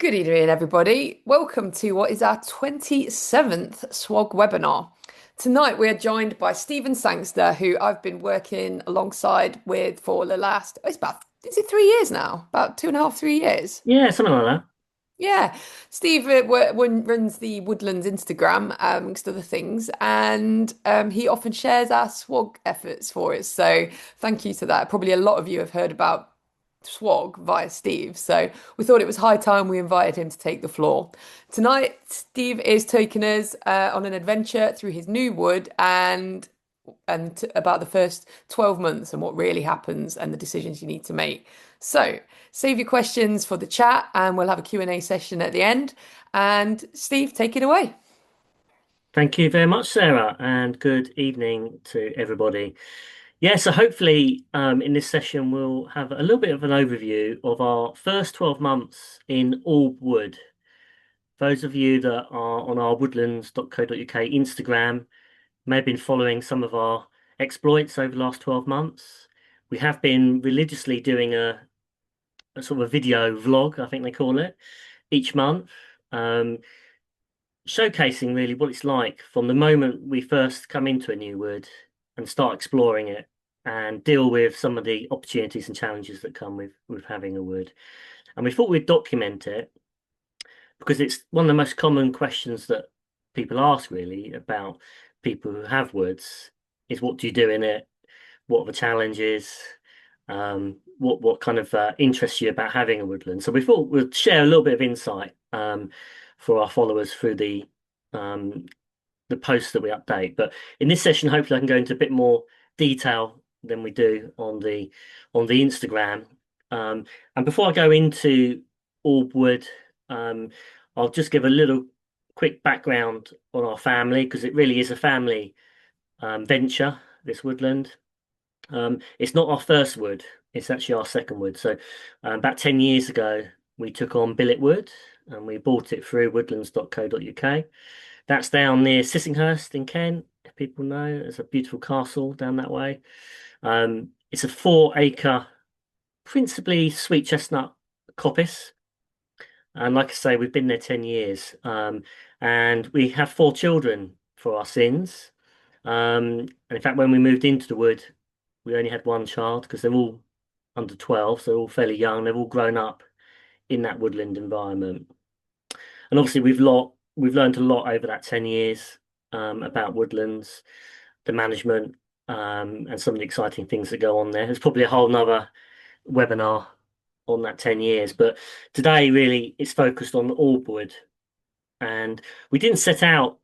Good evening, everybody. Welcome to what is our 27th SWOG webinar. Tonight, we are joined by Stephen Sangster, who I've been working alongside with for the last, is it 3 years now? About 2.5, 3 years. Yeah, something like that. Yeah, Steve runs the Woodlands Instagram, amongst other things, and he often shares our SWOG efforts for us. So thank you to that. Probably a lot of you have heard about SWOG via Steve, so we thought it was high time we invited him to take the floor. Tonight, Steve is taking us on an adventure through his new wood and about the first 12 months and what really happens and the decisions you need to make. So, save your questions for the chat and we'll have a Q&A session at the end. And Steve, take it away. Thank you very much, Sarah, and good evening to everybody. Yeah, so hopefully in this session we'll have a little bit of an overview of our first 12 months in Orb Wood. Those of you that are on our woodlands.co.uk Instagram may have been following some of our exploits over the last 12 months. We have been religiously doing a sort of a video vlog, I think they call it, each month. Showcasing really what it's like from the moment we first come into a new wood and start exploring it and deal with some of the opportunities and challenges that come with having a wood. And we thought we'd document it because it's one of the most common questions that people ask really about people who have woods is what do you do in it? What are the challenges? What kind of interests you about having a woodland? So we thought we'd share a little bit of insight for our followers through um, the posts that we update. But in this session, hopefully, I can go into a bit more detail than we do on the Instagram. And before I go into Albwood, um, I'll just give a little quick background on our family because it really is a family venture. This woodland. It's not our first wood, it's actually our second wood. So about 10 years ago, we took on Billet Wood and we bought it through woodlands.co.uk. That's down near Sissinghurst in Kent, if people know. There's a beautiful castle down that way. It's a 4 acre, principally sweet chestnut coppice. And like I say, we've been there 10 years. And we have 4 children for our sins. And in fact, when we moved into the wood, we only had one child because they're all under 12, so they're all fairly young. They've all grown up in that woodland environment. And obviously we've learned a lot over that 10 years about woodlands, the management, and some of the exciting things that go on there. There's probably a whole nother webinar on that 10 years, but today really it's focused on Albwood. And we didn't set out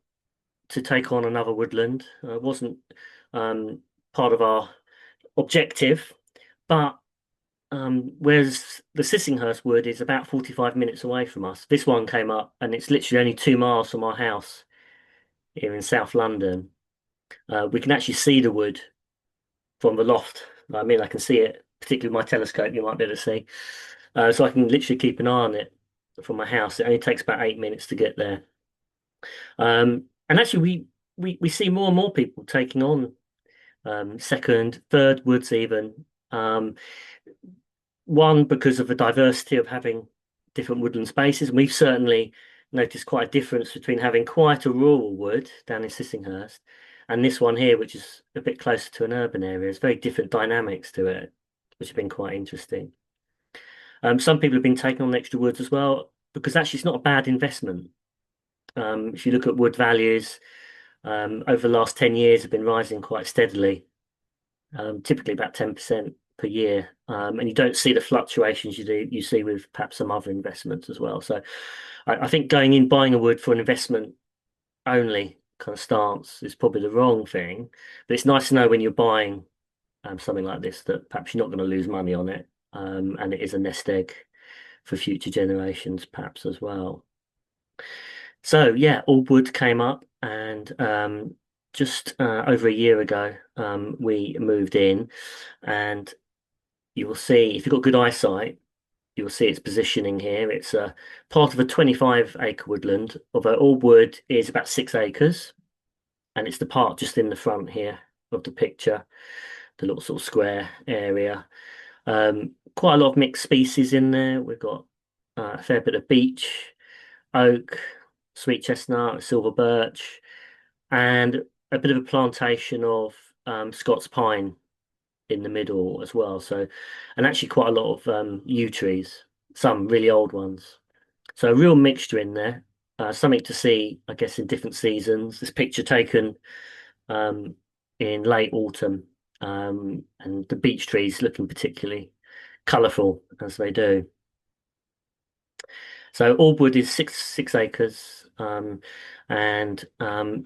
to take on another woodland. It wasn't part of our objective, but whereas the Sissinghurst wood is about 45 minutes away from us, this one came up and it's literally only 2 miles from our house here in South London. We can actually see the wood from the loft. I mean, I can see it, particularly with my telescope, you might be able to see. So I can literally keep an eye on it from my house. It only takes about 8 minutes to get there. And actually, we see more and more people taking on second, third woods even. One, because of the diversity of having different woodland spaces. And we've certainly noticed quite a difference between having quite a rural wood down in Sissinghurst and this one here, which is a bit closer to an urban area. There's very different dynamics to it, which have been quite interesting. Some people have been taking on extra woods as well, because actually it's not a bad investment. If you look at wood values, over the last 10 years have been rising quite steadily, typically about 10% per year. And you don't see the fluctuations you see with perhaps some other investments as well. So I think going in buying a wood for an investment only kind of stance is probably the wrong thing. But it's nice to know when you're buying something like this that perhaps you're not going to lose money on it. And it is a nest egg for future generations perhaps as well. So yeah, Allwood came up and just over a year ago we moved in, and you will see if you've got good eyesight, you'll see its positioning here. It's a part of a 25-acre woodland, although Allwood is about 6 acres, and it's the part just in the front here of the picture, the little sort of square area. Quite a lot of mixed species in there. We've got a fair bit of beech, oak, sweet chestnut, silver birch, and a bit of a plantation of Scots pine in the middle as well. So, and actually quite a lot of yew trees, some really old ones. So a real mixture in there. Something to see, I guess, in different seasons. This picture taken um, in late autumn, and the beech trees looking particularly colourful as they do. So Aldwood is six acres, and I'll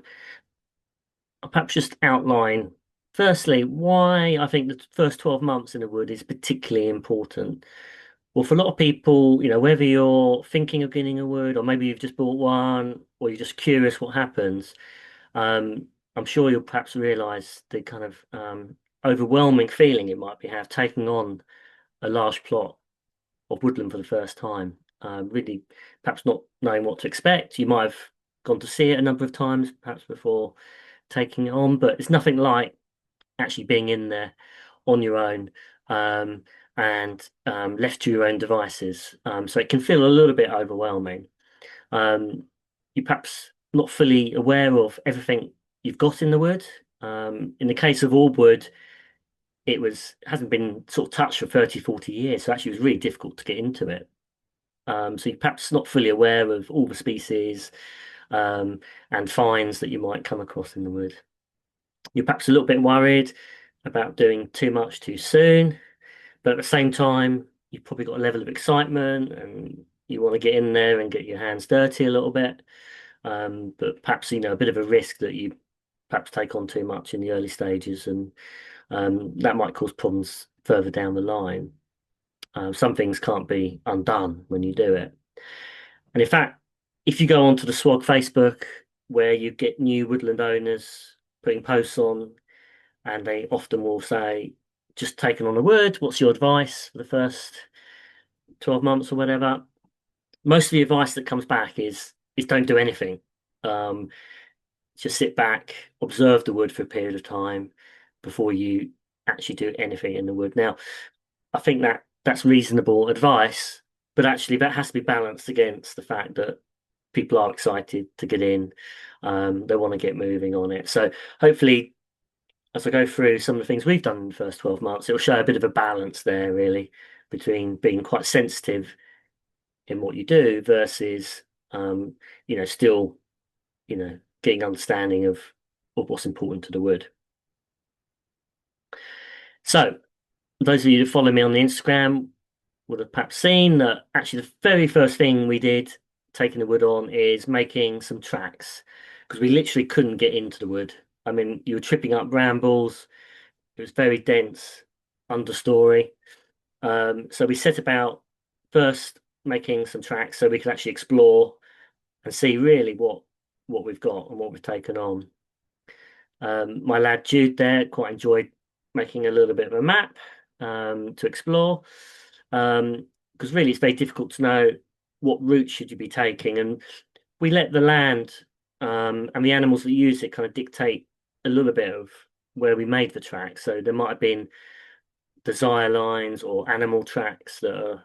perhaps just outline firstly why I think the first 12 months in a wood is particularly important. Well, for a lot of people, whether you're thinking of getting a wood, or maybe you've just bought one, or you're just curious what happens, um, I'm sure you'll perhaps realize the kind of overwhelming feeling it might be have taking on a large plot of woodland for the first time. Really, perhaps not knowing what to expect. You might have gone to see it a number of times, perhaps before taking it on, but it's nothing like actually being in there on your own, um, and left to your own devices. So it can feel a little bit overwhelming. Um, you're perhaps not fully aware of everything you've got in the wood. In the case of Aldwood, hasn't been sort of touched for 30, 40 years, so actually it was really difficult to get into it. So you're perhaps not fully aware of all the species um, and finds that you might come across in the wood. You're perhaps a little bit worried about doing too much too soon, but at the same time, you've probably got a level of excitement and you want to get in there and get your hands dirty a little bit. But perhaps, a bit of a risk that you perhaps take on too much in the early stages, and that might cause problems further down the line. Some things can't be undone when you do it. And in fact, if you go onto the SWOG Facebook, where you get new woodland owners putting posts on, and they often will say, just taken on a word, what's your advice for the first 12 months or whatever? Most of the advice that comes back is don't do anything. Um, just sit back, observe the wood for a period of time before you actually do anything in the wood. Now, I think that's reasonable advice, but actually that has to be balanced against the fact that people are excited to get in. They want to get moving on it. So hopefully, as I go through some of the things we've done in the first 12 months, it'll show a bit of a balance there, really, between being quite sensitive in what you do versus, still, getting understanding of what's important to the wood. So, those of you that follow me on the Instagram would have perhaps seen that actually the very first thing we did taking the wood on is making some tracks, because we literally couldn't get into the wood. I mean, you were tripping up brambles. It was very dense understory. So we set about first making some tracks so we could actually explore and see really what we've got and what we've taken on. My lad Jude there quite enjoyed making a little bit of a map to explore, because really it's very difficult to know what route should you be taking, and we let the land and the animals that use it kind of dictate a little bit of where we made the track. So there might have been desire lines or animal tracks that are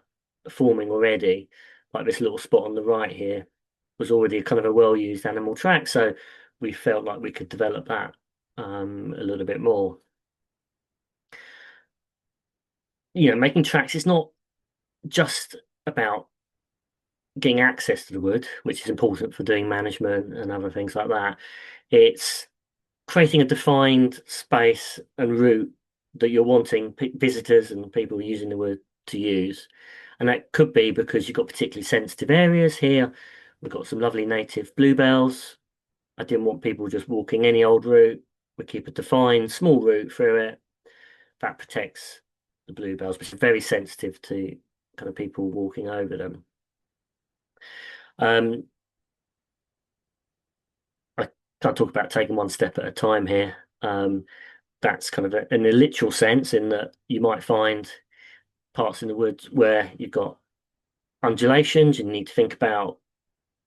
forming already, like this little spot on the right here was already kind of a well-used animal track, so we felt like we could develop that a little bit more. Making tracks is not just about getting access to the wood, which is important for doing management and other things like that. It's creating a defined space and route that you're wanting visitors and people using the wood to use. And that could be because you've got particularly sensitive areas here. We've got some lovely native bluebells. I didn't want people just walking any old route. We keep a defined small route through it that protects the bluebells, which is very sensitive to kind of people walking over them. Um, I can't talk about taking one step at a time here. That's kind of in a literal sense, in that you might find parts in the woods where you've got undulations. You need to think about,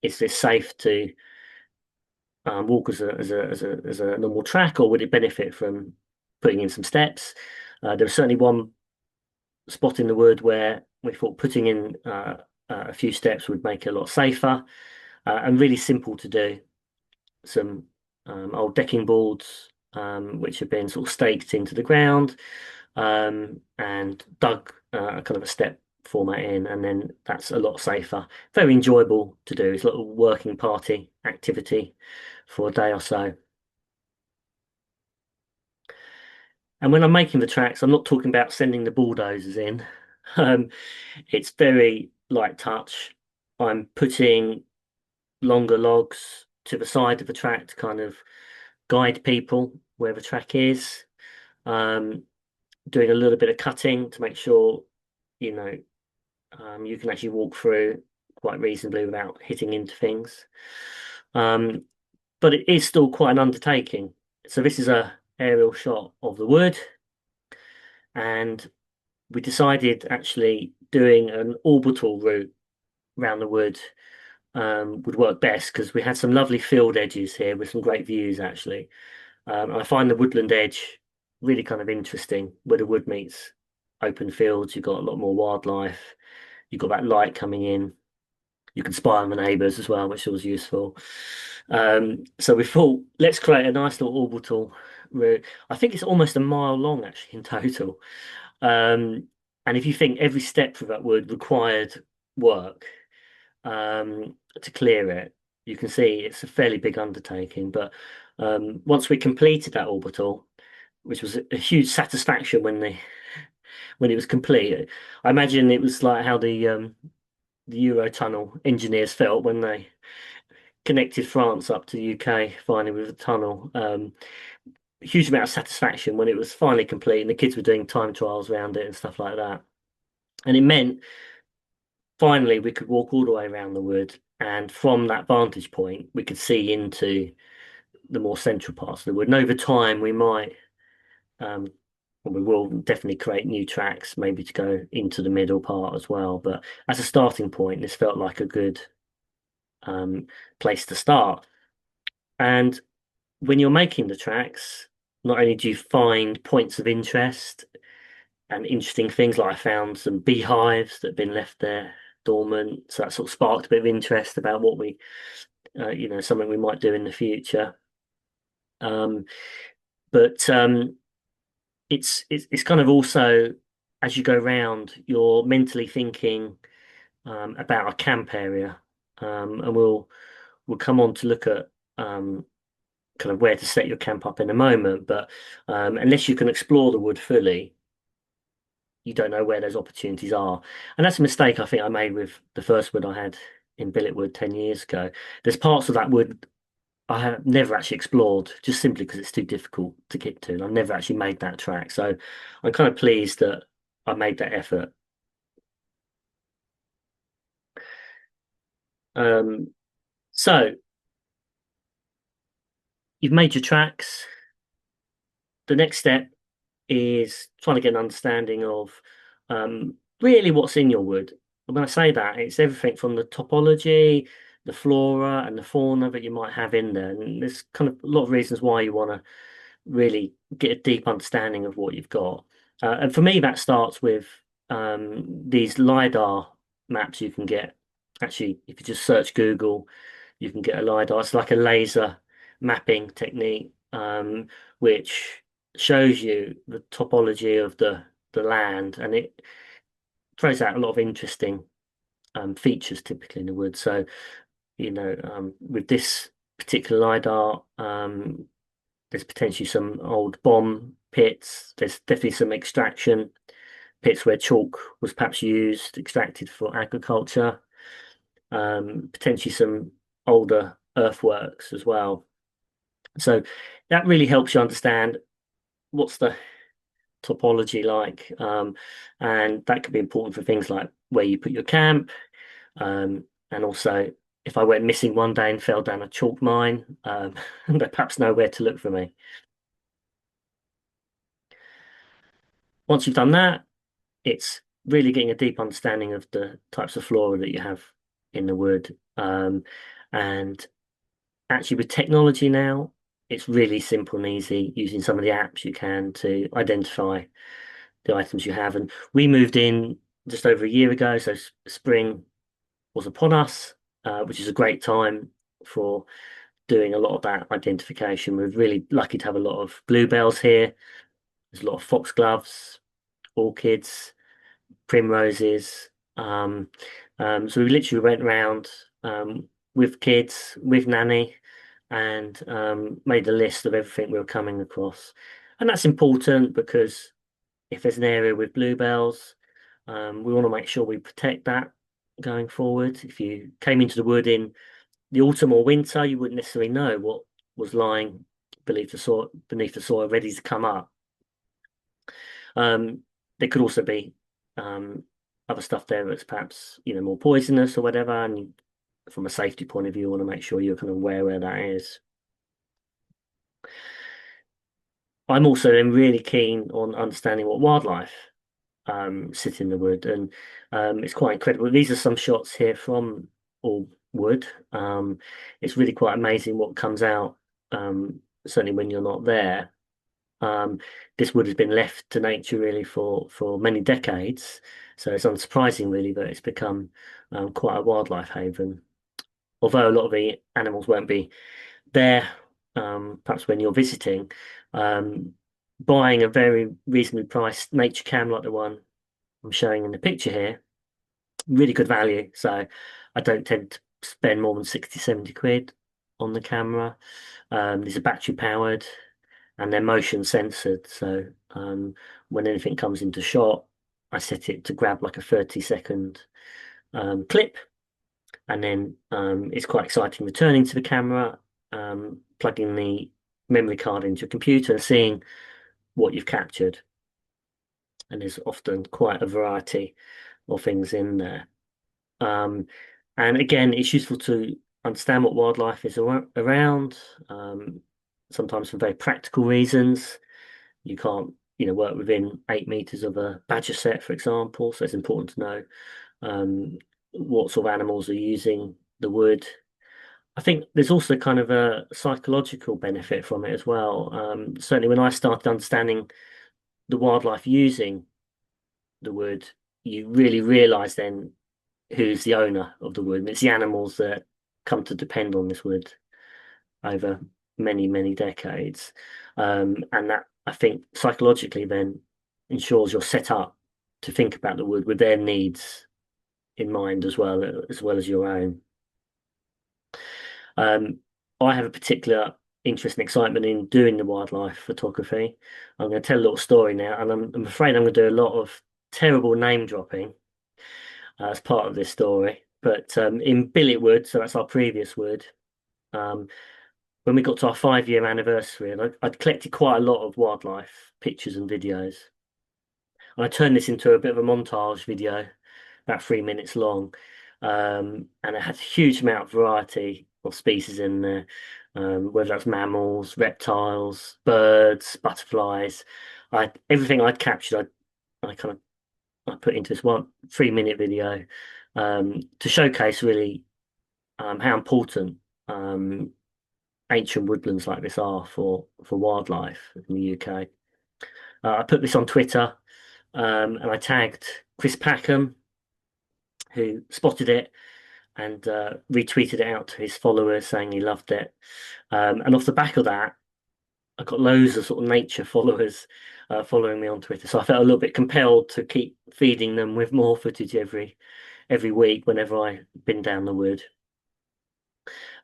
is this safe to walk as a normal track, or would it benefit from putting in some steps? There was certainly one spot in the wood where we thought putting in a few steps would make it a lot safer and really simple to do. Some old decking boards which have been sort of staked into the ground and dug kind of a step format in, and then that's a lot safer. Very enjoyable to do. It's a little working party activity for a day or so. And when I'm making the tracks, I'm not talking about sending the bulldozers in. Um, it's very light touch. I'm putting longer logs to the side of the track to kind of guide people where the track is. Um, Doing a little bit of cutting to make sure, you know, you can actually walk through quite reasonably without hitting into things. Um, but it is still quite an undertaking. So this is a aerial shot of the wood, and we decided actually doing an orbital route around the wood would work best because we had some lovely field edges here with some great views actually. I find the woodland edge really kind of interesting where the wood meets open fields. You've got a lot more wildlife. You've got that light coming in. You can spy on the neighbours as well, which was useful. So we thought, let's create a nice little orbital route. I think it's almost a mile long actually in total. Um, and if you think every step through that wood required work to clear it, you can see it's a fairly big undertaking. But once we completed that orbital, which was a huge satisfaction when it was complete, I imagine it was like how the Eurotunnel engineers felt when they connected France up to the UK finally with a tunnel. Huge amount of satisfaction when it was finally complete and the kids were doing time trials around it and stuff like that. And it meant finally we could walk all the way around the wood, and from that vantage point, we could see into the more central parts of the wood. And over time, we might, um, well, we will definitely create new tracks, maybe to go into the middle part as well. But as a starting point, this felt like a good um, place to start. And when you're making the tracks, not only do you find points of interest and interesting things, like I found some beehives that had been left there dormant, so that sort of sparked a bit of interest about what we, something we might do in the future. Um, but it's kind of also as you go round, you're mentally thinking about a camp area, and we'll come on to look at kind of where to set your camp up in a moment. But unless you can explore the wood fully, you don't know where those opportunities are. And that's a mistake I think I made with the first wood I had in Billetwood 10 years ago. There's parts of that wood I have never actually explored just simply because it's too difficult to get to. And I've never actually made that track. So I'm kind of pleased that I made that effort. Um, so you've made your tracks. The next step is trying to get an understanding of really what's in your wood. And when I say that, it's everything from the topology, the flora, and the fauna that you might have in there. And there's kind of a lot of reasons why you want to really get a deep understanding of what you've got. And for me, that starts with these LiDAR maps you can get. Actually, if you just search Google, you can get a LiDAR. It's like a laser mapping technique, which shows you the topology of the land, and it throws out a lot of interesting features typically in the woods. So, with this particular LiDAR, there's potentially some old bomb pits. There's definitely some extraction pits where chalk was perhaps used, extracted for agriculture. Potentially some older earthworks as well. So that really helps you understand what's the topology like, and that could be important for things like where you put your camp, and also if I went missing one day and fell down a chalk mine, they perhaps know where to look for me. Once you've done that, it's really getting a deep understanding of the types of flora that you have in the wood. And actually, with technology now, it's really simple and easy using some of the apps you can to identify the items you have. And we moved in just over a year ago, so spring was upon us, which is a great time for doing a lot of that identification. We're really lucky to have a lot of bluebells here. There's a lot of foxgloves, orchids, primroses. So we literally went around with kids, with Nanny, and made a list of everything we were coming across. And that's important because if there's an area with bluebells, we want to make sure we protect that going forward. If you came into the wood in the autumn or winter, you wouldn't necessarily know what was lying beneath the soil, ready to come up. There could also be um, other stuff there that's perhaps more poisonous or whatever, and from a safety point of view, you want to make sure you're kind of aware where that is. I'm also then really keen on understanding what wildlife sit in the wood, and it's quite incredible. These are some shots here from all wood. It's really quite amazing what comes out, certainly when you're not there. Um, this wood has been left to nature really for many decades, so it's unsurprising really that it's become quite a wildlife haven. Although a lot of the animals won't be there, perhaps when you're visiting, um, buying a very reasonably priced nature cam like the one I'm showing in the picture here, really good value. So I don't tend to spend more than 60, 70 quid on the camera. These are battery powered and they're motion censored. So when anything comes into shot, I set it to grab like a 30-second clip. And then it's quite exciting returning to the camera, plugging the memory card into your computer and seeing what you've captured. And there's often quite a variety of things in there. Um, and again, it's useful to understand what wildlife is around. Sometimes for very practical reasons. You can't, work within 8 meters of a badger set, for example. So it's important to know what sort of animals are using the wood. I think there's also kind of a psychological benefit from it as well. Certainly, when I started understanding the wildlife using the wood, you really realise then who's the owner of the wood. And it's the animals that come to depend on this wood over many, many decades. And that, I think, psychologically then ensures you're set up to think about the wood with their needs in mind as well as your own. Um, I have a particular interest and excitement in doing the wildlife photography. I'm going to tell a little story now, and I'm afraid I'm going to do a lot of terrible name dropping as part of this story. But in Billet Wood, so that's our previous wood, um, when we got to our 5-year anniversary, and I'd collected quite a lot of wildlife pictures and videos. And I turned this into a bit of a montage video, about 3 minutes long. And it had a huge amount of variety of species in there, whether that's mammals, reptiles, birds, butterflies. Everything I'd captured, I kind of I put into this 3-minute video to showcase really how important ancient woodlands like this are for wildlife in the UK. I put this on Twitter and I tagged Chris Packham, who spotted it and retweeted it out to his followers saying he loved it. And off the back of that, I got loads of sort of nature followers following me on Twitter. So I felt a little bit compelled to keep feeding them with more footage every week whenever I been down the wood.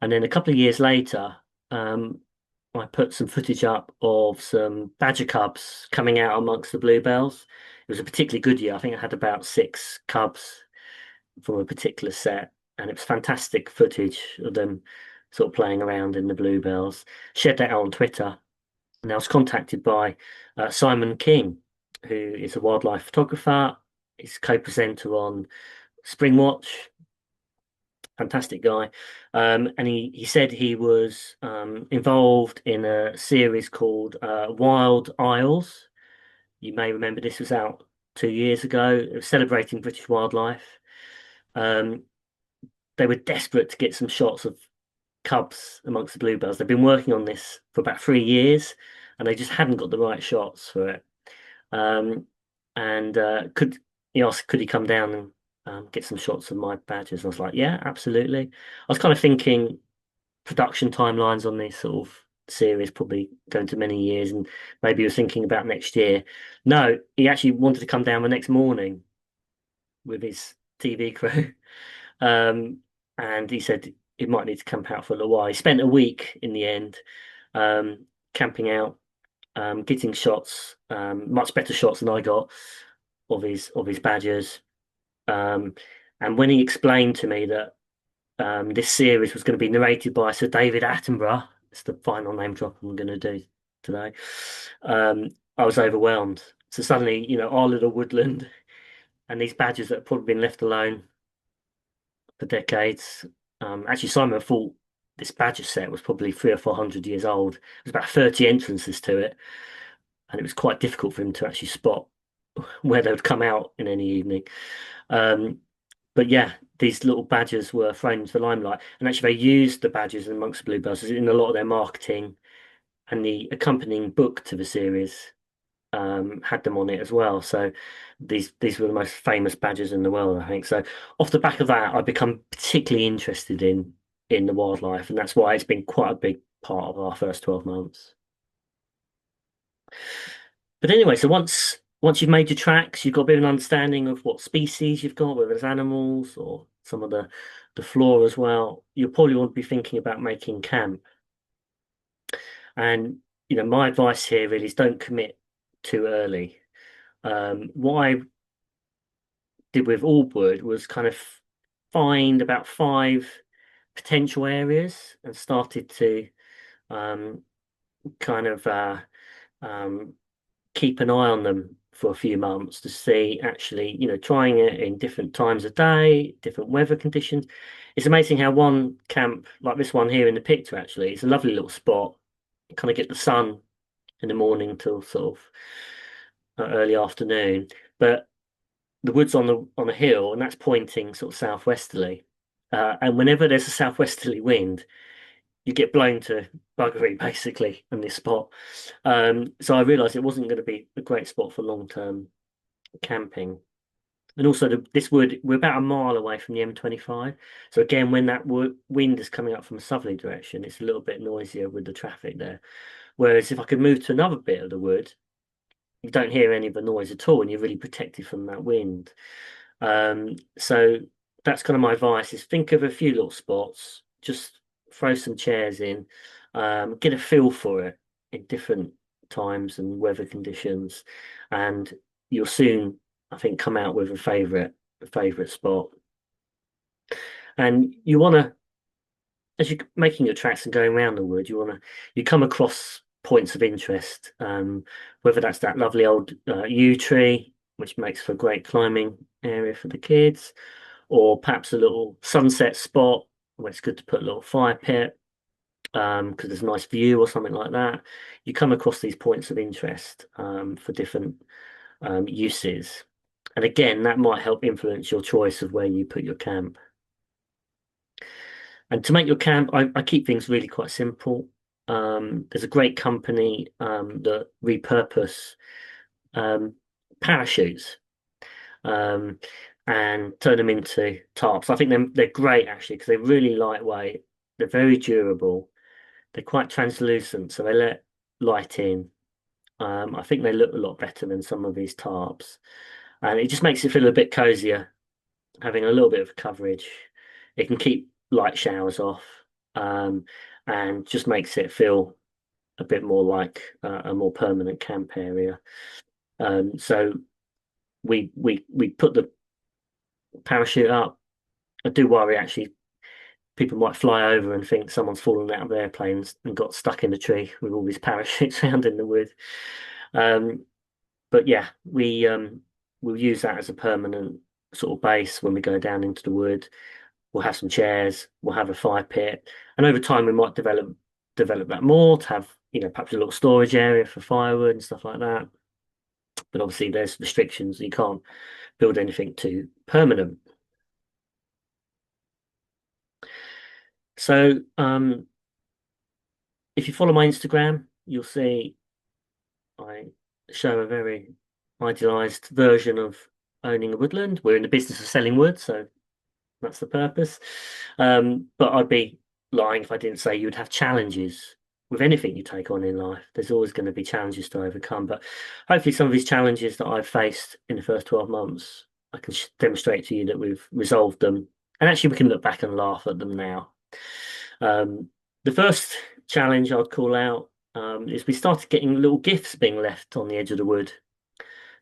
And then a couple of years later, I put some footage up of some badger cubs coming out amongst the bluebells. It was a particularly good year. I think I had about 6 cubs from a particular set, and it was fantastic footage of them sort of playing around in the bluebells. Shared that out on Twitter, and I was contacted by Simon King, who is a wildlife photographer. He's co-presenter on Spring Watch. Fantastic guy. And he said he was involved in a series called Wild Isles. You may remember this was out 2 years ago. It was celebrating British wildlife. Um, they were desperate to get some shots of cubs amongst the bluebells. They've been working on this for about 3 years, and they just hadn't got the right shots for it. And could he come down get some shots of my badgers. I was like, yeah, absolutely. I was kind of thinking production timelines on this sort of series probably going to many years, and maybe he was thinking about next year. No, he actually wanted to come down the next morning with his TV crew. Um, and he said he might need to camp out for a little while. He spent a week in the end, um, camping out, getting shots, much better shots than I got of his badgers. Um, and when he explained to me that this series was going to be narrated by Sir David Attenborough, it's the final name drop I'm going to do today. I was overwhelmed. So suddenly, our little woodland and these badgers that have probably been left alone for decades. Actually, Simon thought this badger set was probably 300 or 400 years old. There's about 30 entrances to it, and it was quite difficult for him to actually spot where they would come out in any evening. Um, but yeah, these little badgers were thrown into the limelight, and actually they used the badgers amongst the bluebirds in a lot of their marketing, and the accompanying book to the series had them on it as well. So these were the most famous badgers in the world, I think. So off the back of that, I've become particularly interested in the wildlife, and that's why it's been quite a big part of our first 12 months. But anyway, so once you've made your tracks, you've got a bit of an understanding of what species you've got, whether it's animals or some of the flora as well. You'll probably want to be thinking about making camp. And my advice here really is don't commit too early. What I did with Allwood was kind of find about five potential areas and started to um, kind of um, keep an eye on them for a few months to see actually, trying it in different times of day, different weather conditions. It's amazing how one camp, like this one here in the picture, actually, it's a lovely little spot. You kind of get the sun in the morning till sort of early afternoon, but the wood's on a hill, and that's pointing sort of southwesterly. And whenever there's a southwesterly wind, you get blown to buggery basically in this spot. So I realised it wasn't going to be a great spot for long-term camping. And also, this wood, we're about a mile away from the M25. So again, when that wind is coming up from a southerly direction, it's a little bit noisier with the traffic there. Whereas if I could move to another bit of the wood, you don't hear any of the noise at all, and you're really protected from that wind. So that's kind of my advice: is think of a few little spots, just throw some chairs in, get a feel for it in different times and weather conditions, and you'll soon, I think, come out with a favorite spot. And you want to, as you're making your tracks and going around the wood, you come across points of interest, whether that's that lovely old yew tree, which makes for a great climbing area for the kids, or perhaps a little sunset spot where it's good to put a little fire pit because there's a nice view or something like that. You come across these points of interest for different uses. And again, that might help influence your choice of where you put your camp. And to make your camp, I keep things really quite simple. There's a great company that repurpose um, parachutes um, and turn them into tarps. I think they're great actually because they're really lightweight. They're very durable. They're quite translucent, so they let light in. I think they look a lot better than some of these tarps, and it just makes it feel a bit cozier having a little bit of coverage. It can keep light showers off, um, and just makes it feel a bit more like a more permanent camp area. So we put the parachute up. I do worry actually people might fly over and think someone's fallen out of their airplanes and got stuck in a tree with all these parachutes found in the wood. Um, but yeah, we'll use that as a permanent sort of base when we go down into the wood. We'll have some chairs, we'll have a fire pit, and over time we might develop that more to have, perhaps a little storage area for firewood and stuff like that. But obviously there's restrictions. You can't build anything too permanent. So if you follow my Instagram, you'll see I show a very idealized version of owning a woodland. We're in the business of selling wood, so that's the purpose. But I'd be lying if I didn't say you'd have challenges with anything you take on in life. There's always going to be challenges to overcome. But hopefully, some of these challenges that I've faced in the first 12 months, I can demonstrate to you that we've resolved them. And actually, we can look back and laugh at them now. Um, the first challenge I'd call out is we started getting little gifts being left on the edge of the wood.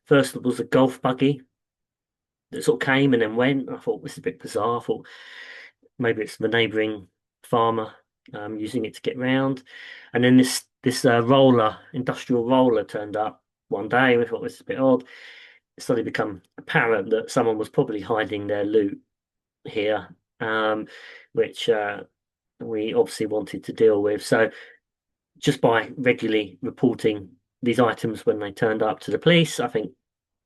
First was a golf buggy that sort of came and then went. I thought this is a bit bizarre. I thought maybe it's the neighbouring farmer using it to get round. And then this roller, industrial roller, turned up one day, and we thought this is a bit odd. It suddenly become apparent that someone was probably hiding their loot here, which we obviously wanted to deal with. So just by regularly reporting these items when they turned up to the police, I think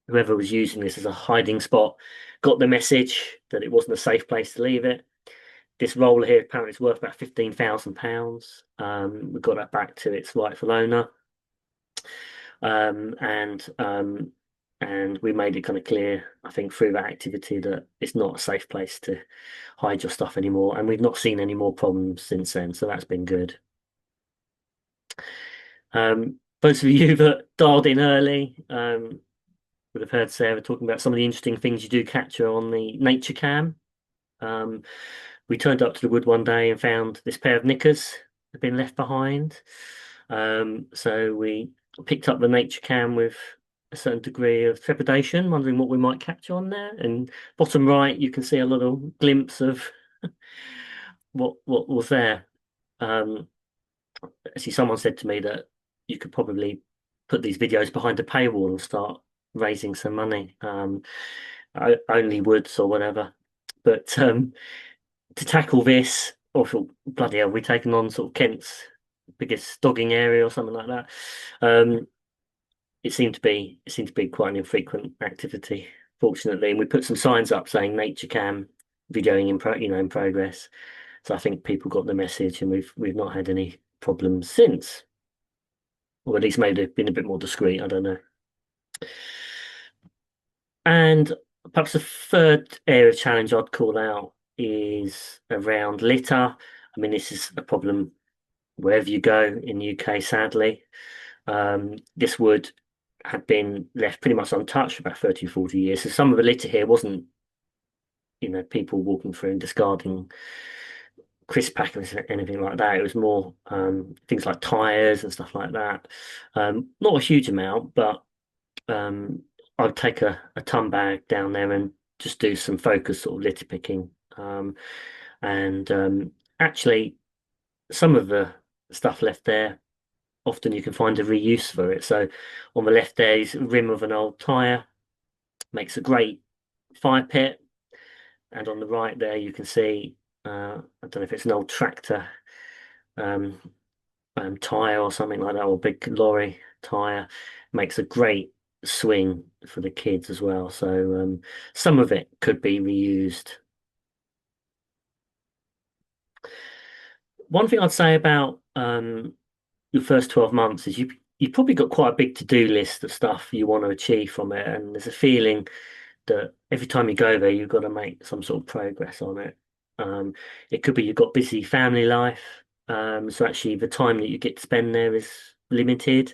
whoever was using this as a hiding spot got the message that it wasn't a safe place to leave it. This roller here apparently is worth about £15,000. We got that back to its rightful owner, um, and um, and we made it kind of clear, I think, through that activity that it's not a safe place to hide your stuff anymore. And we've not seen any more problems since then, so that's been good. Those of you that dialed in early would have heard Sarah talking about some of the interesting things you do capture on the nature cam. Um, we turned up to the wood one day and found this pair of knickers had been left behind. So we picked up the nature cam with a certain degree of trepidation, wondering what we might capture on there. And bottom right, you can see a little glimpse of what was there. Um, Actually, someone said to me that you could probably put these videos behind a paywall and start raising some money. Only woods or whatever. But to tackle this, awful bloody hell, we've taken on sort of Kent's biggest dogging area or something like that. Um, it seemed to be quite an infrequent activity, fortunately, and we put some signs up saying "Nature Cam videoing in progress." So I think people got the message, and we've not had any problems since, or at least maybe they've been a bit more discreet. I don't know. And perhaps the third area of challenge I'd call out is around litter. I mean, this is a problem wherever you go in the UK, sadly. This wood had been left pretty much untouched for about 30 or 40 years. So some of the litter here wasn't, people walking through and discarding crisp packets or anything like that. It was more things like tires and stuff like that. Not a huge amount, but I'd take a ton bag down there and just do some focused sort of litter picking. And actually, some of the stuff left there, often you can find a reuse for it. So on the left there is a rim of an old tyre, makes a great fire pit. And on the right there, you can see, I don't know if it's an old tractor um, tyre or something like that, or big lorry tyre, makes a great swing for the kids as well. So some of it could be reused. One thing I'd say about your first 12 months is you've probably got quite a big to-do list of stuff you want to achieve from it, and there's a feeling that every time you go there, you've got to make some sort of progress on it. It could be you've got busy family life, so actually the time that you get to spend there is limited,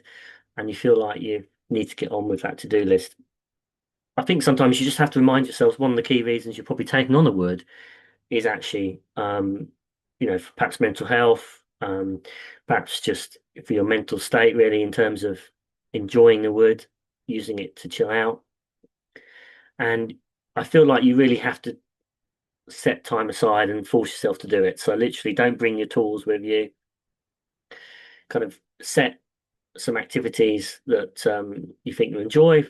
and you feel like you need to get on with that to-do list. I think sometimes you just have to remind yourselves one of the key reasons you're probably taking on a word is actually, for perhaps mental health, perhaps just for your mental state, really, in terms of enjoying the wood, using it to chill out. And I feel like you really have to set time aside and force yourself to do it. So literally don't bring your tools with you. Kind of set some activities that you think you enjoy.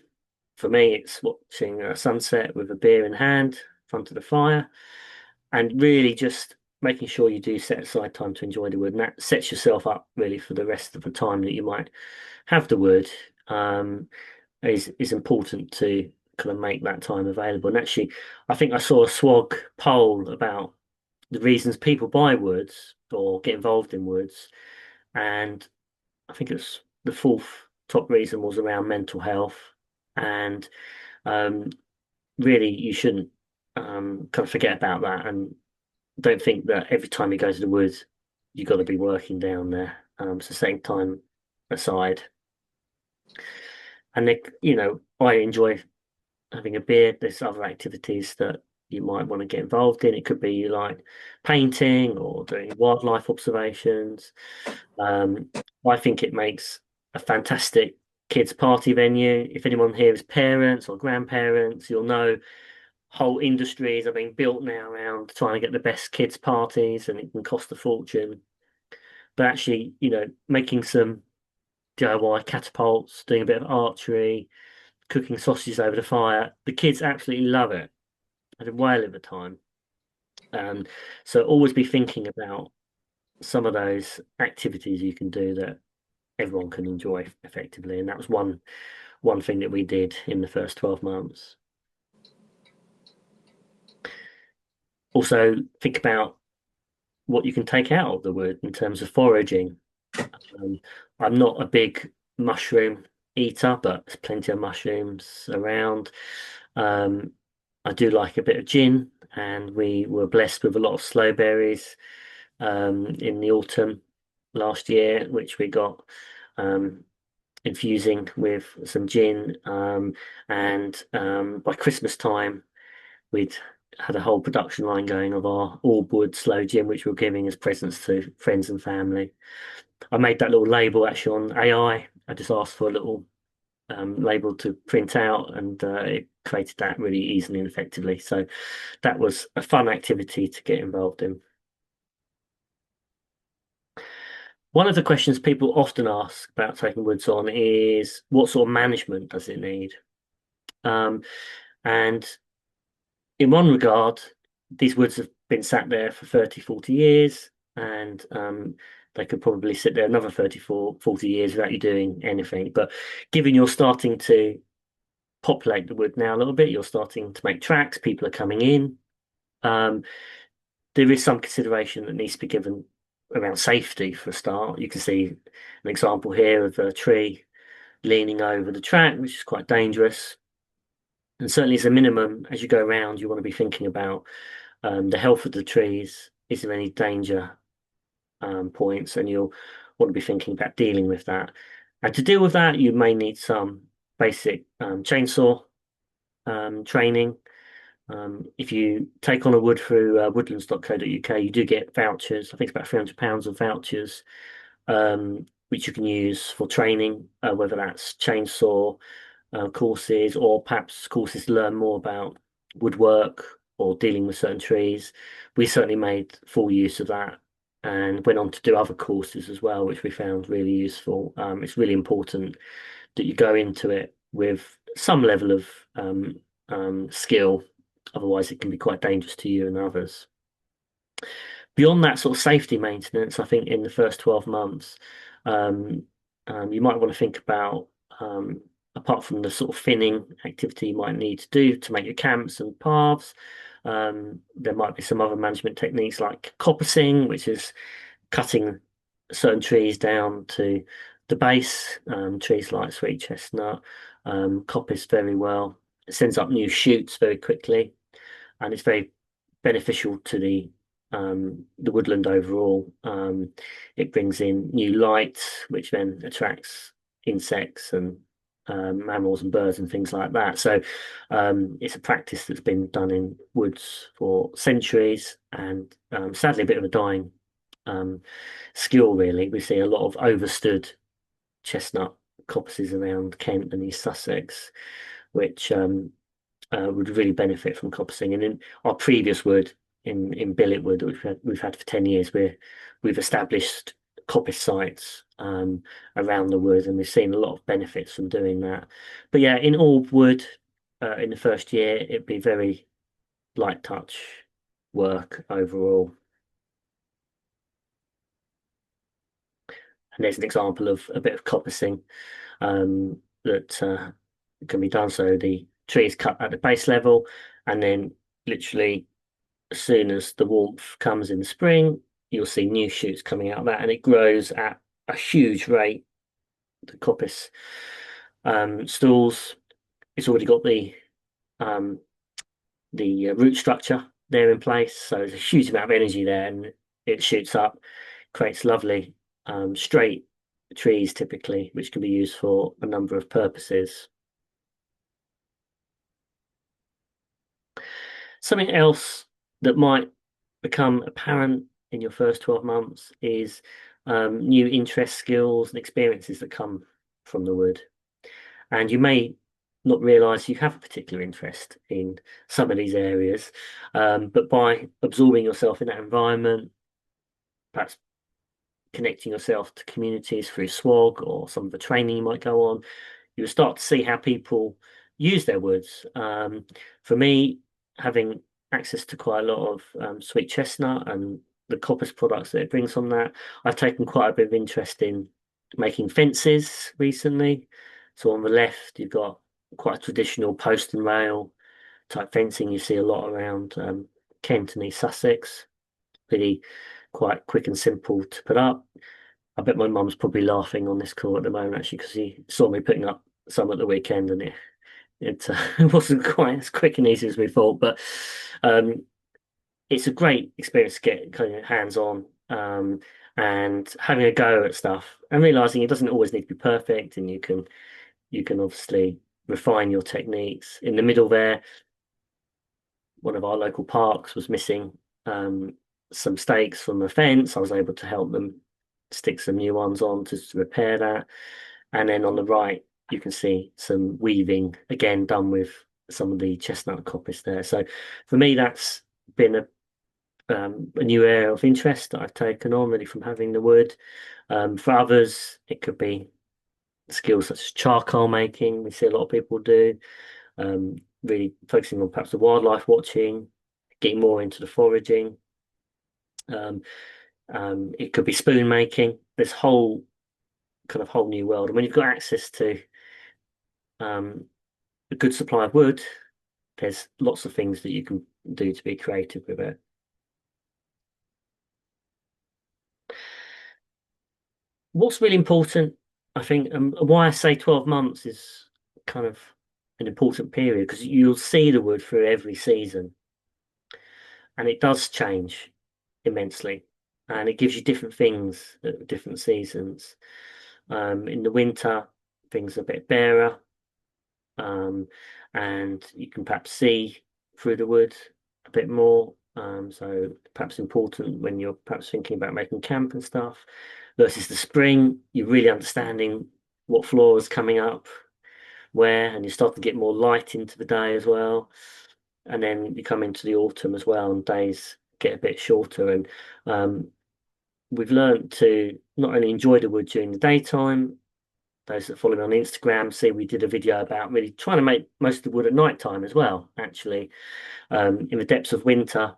For me, it's watching a sunset with a beer in hand in front of the fire, and really just making sure you do set aside time to enjoy the wood. And that sets yourself up really for the rest of the time that you might have the wood. Is important to kind of make that time available. And actually, I think I saw a SWOG poll about the reasons people buy woods or get involved in woods, and I think it's the fourth top reason was around mental health, and um, really you shouldn't kind of forget about that, and don't think that every time you go to the woods you've got to be working down there. So setting time aside, and I enjoy having a beer. There's other activities that you might want to get involved in. It could be like painting or doing wildlife observations. Um, I think it makes a fantastic kids' party venue. If anyone here is parents or grandparents, you'll know whole industries are being built now around trying to get the best kids' parties, and it can cost a fortune. But actually, making some DIY catapults, doing a bit of archery, cooking sausages over the fire, the kids absolutely love it. Had a whale of a time. Um, so always be thinking about some of those activities you can do that everyone can enjoy effectively. And that was one thing that we did in the first 12 months. Also, think about what you can take out of the wood in terms of foraging. Um, I'm not a big mushroom eater, but there's plenty of mushrooms around. Um, I do like a bit of gin, and we were blessed with a lot of sloe berries in the autumn last year, which we got infusing with some gin. And by Christmas time, we'd had a whole production line going of our all wood sloe gin, which we were giving as presents to friends and family. I made that little label actually on AI. I just asked for a little label to print out, and it created that really easily and effectively. So that was a fun activity to get involved in. One of the questions people often ask about taking woods on is what sort of management does it need? Um, and in one regard, these woods have been sat there for 30, 40 years, and they could probably sit there another 34, 40 years without you doing anything. But given you're starting to populate the wood now a little bit, you're starting to make tracks, people are coming in. Um, there is some consideration that needs to be given around safety for a start. You can see an example here of a tree leaning over the track, which is quite dangerous. And certainly, as a minimum, as you go around, you want to be thinking about the health of the trees. Is there any danger points? And you'll want to be thinking about dealing with that. And to deal with that, you may need some basic chainsaw training. If you take on a wood through woodlands.co.uk, you do get vouchers. I think it's about £300 of vouchers, which you can use for training, whether that's chainsaw courses or perhaps courses to learn more about woodwork or dealing with certain trees. We certainly made full use of that and went on to do other courses as well, which we found really useful. It's really important that you go into it with some level of skill. Otherwise, it can be quite dangerous to you and others. Beyond that sort of safety maintenance, I think in the first 12 months, um, you might want to think about, apart from the sort of thinning activity you might need to do to make your camps and paths, there might be some other management techniques like coppicing, which is cutting certain trees down to the base, trees like sweet chestnut, coppice very well. It sends up new shoots very quickly, and it's very beneficial to the woodland overall. It brings in new light, which then attracts insects and mammals and birds and things like that. So it's a practice that's been done in woods for centuries, and sadly a bit of a dying um, skill, really. We see a lot of overstood chestnut coppices around Kent and East Sussex, which would really benefit from coppicing. And in our previous wood, in Billetwood, which we've had for 10 years, we've established coppice sites around the wood, and we've seen a lot of benefits from doing that. But yeah, in all wood, in the first year, it'd be very light touch work overall. And there's an example of a bit of coppicing that can be done. So the tree is cut at the base level, and then literally as soon as the warmth comes in the spring, you'll see new shoots coming out of that, and it grows at a huge rate. The coppice stalls, it's already got the um, root structure there in place. So there's a huge amount of energy there, and it shoots up, creates lovely straight trees typically, which can be used for a number of purposes. Something else that might become apparent in your first 12 months is new interests, skills, and experiences that come from the wood. And you may not realize you have a particular interest in some of these areas, but by absorbing yourself in that environment, perhaps connecting yourself to communities through SWOG or some of the training you might go on, you will start to see how people use their woods. For me, having access to quite a lot of sweet chestnut and the coppice products that it brings from that, I've taken quite a bit of interest in making fences recently. So on the left, you've got quite a traditional post and rail type fencing you see a lot around Kent and East Sussex. Really quite quick and simple to put up. I bet my mum's probably laughing on this call at the moment actually because he saw me putting up some at the weekend and it wasn't quite as quick and easy as we thought. But um, it's a great experience to get kind of hands on and having a go at stuff and realizing it doesn't always need to be perfect and you can obviously refine your techniques. In the middle there, one of our local parks was missing some stakes from the fence. I was able to help them stick some new ones on to repair that. And then on the right, you can see some weaving again done with some of the chestnut coppice there. So for me, that's been a new area of interest that I've taken on really from having the wood. For others, it could be skills such as charcoal making. We see a lot of people do, really focusing on perhaps the wildlife watching, getting more into the foraging. Um, it could be spoon making. This whole kind of whole new world. And when you've got access to um, a good supply of wood, there's lots of things that you can do to be creative with it. What's really important, I think, and why I say 12 months is kind of an important period because you'll see the wood through every season and it does change immensely and it gives you different things at different seasons. In the winter, things are a bit barer, um, and you can perhaps see through the wood a bit more. So perhaps important when you're perhaps thinking about making camp and stuff. Versus the spring, you're really understanding what flora is coming up, where, and you start to get more light into the day as well. And then you come into the autumn as well, and days get a bit shorter. And we've learned to not only enjoy the wood during the daytime. Those that follow me on Instagram see we did a video about really trying to make most of the wood at night time as well, actually. In the depths of winter,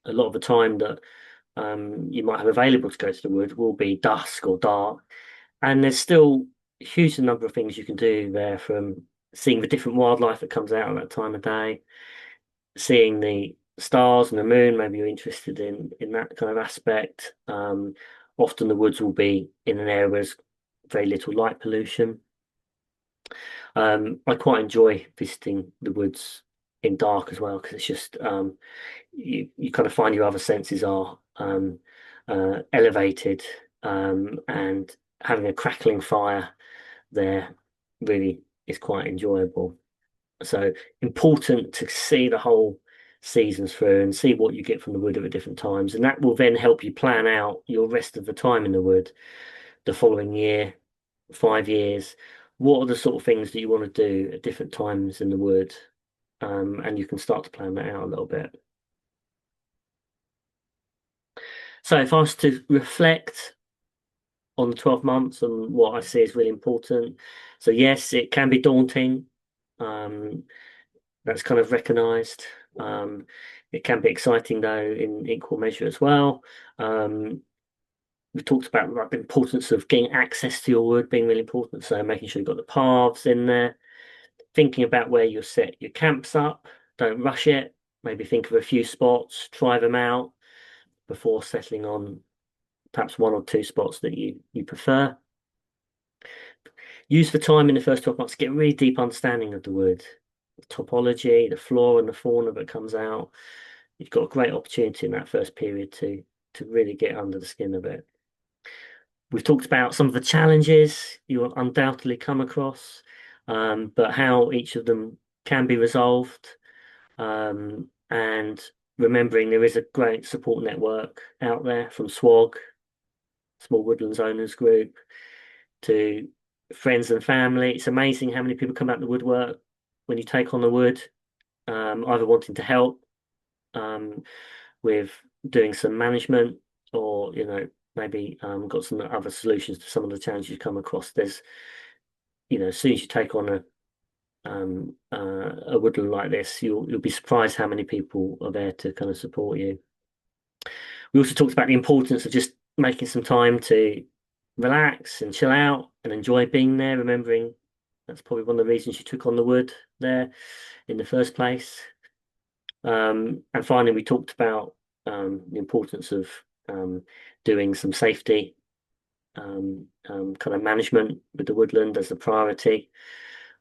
a lot of the time that you might have available to go to the wood will be dusk or dark. And there's still a huge number of things you can do there, from seeing the different wildlife that comes out at that time of day, seeing the stars and the moon. Maybe you're interested in that kind of aspect. Often the woods will be in an area where there's very little light pollution. I quite enjoy visiting the woods in dark as well because it's just you kind of find your other senses are elevated, and having a crackling fire there really is quite enjoyable. So important to see the whole seasons through and see what you get from the wood at the different times, and that will then help you plan out your rest of the time in the wood the following year, 5 years. What are the sort of things that you want to do at different times in the wood? And you can start to plan that out a little bit. So if I was to reflect on the 12 months and what I see is really important, so yes, it can be daunting. Um, that's kind of recognized. Um, it can be exciting though in equal measure as well. We talked about like the importance of getting access to your wood being really important. So making sure you've got the paths in there, thinking about where you'll set your camps up. Don't rush it. Maybe think of a few spots, try them out before settling on perhaps one or two spots that you prefer. Use the time in the first 12 months to get a really deep understanding of the wood. topology, the flora and the fauna that comes out. You've got a great opportunity in that first period to really get under the skin of it. We've talked about some of the challenges you'll undoubtedly come across, but how each of them can be resolved, and remembering there is a great support network out there from SWOG, Small Woodlands Owners Group, to friends and family. It's amazing how many people come out the woodwork when you take on the wood, either wanting to help with doing some management, or maybe got some other solutions to some of the challenges you come across. There's as soon as you take on a woodland like this, you'll be surprised how many people are there to kind of support you. We also talked about the importance of just making some time to relax and chill out and enjoy being there, remembering that's probably one of the reasons you took on the wood there in the first place. And finally, we talked about the importance of doing some safety kind of management with the woodland as a priority,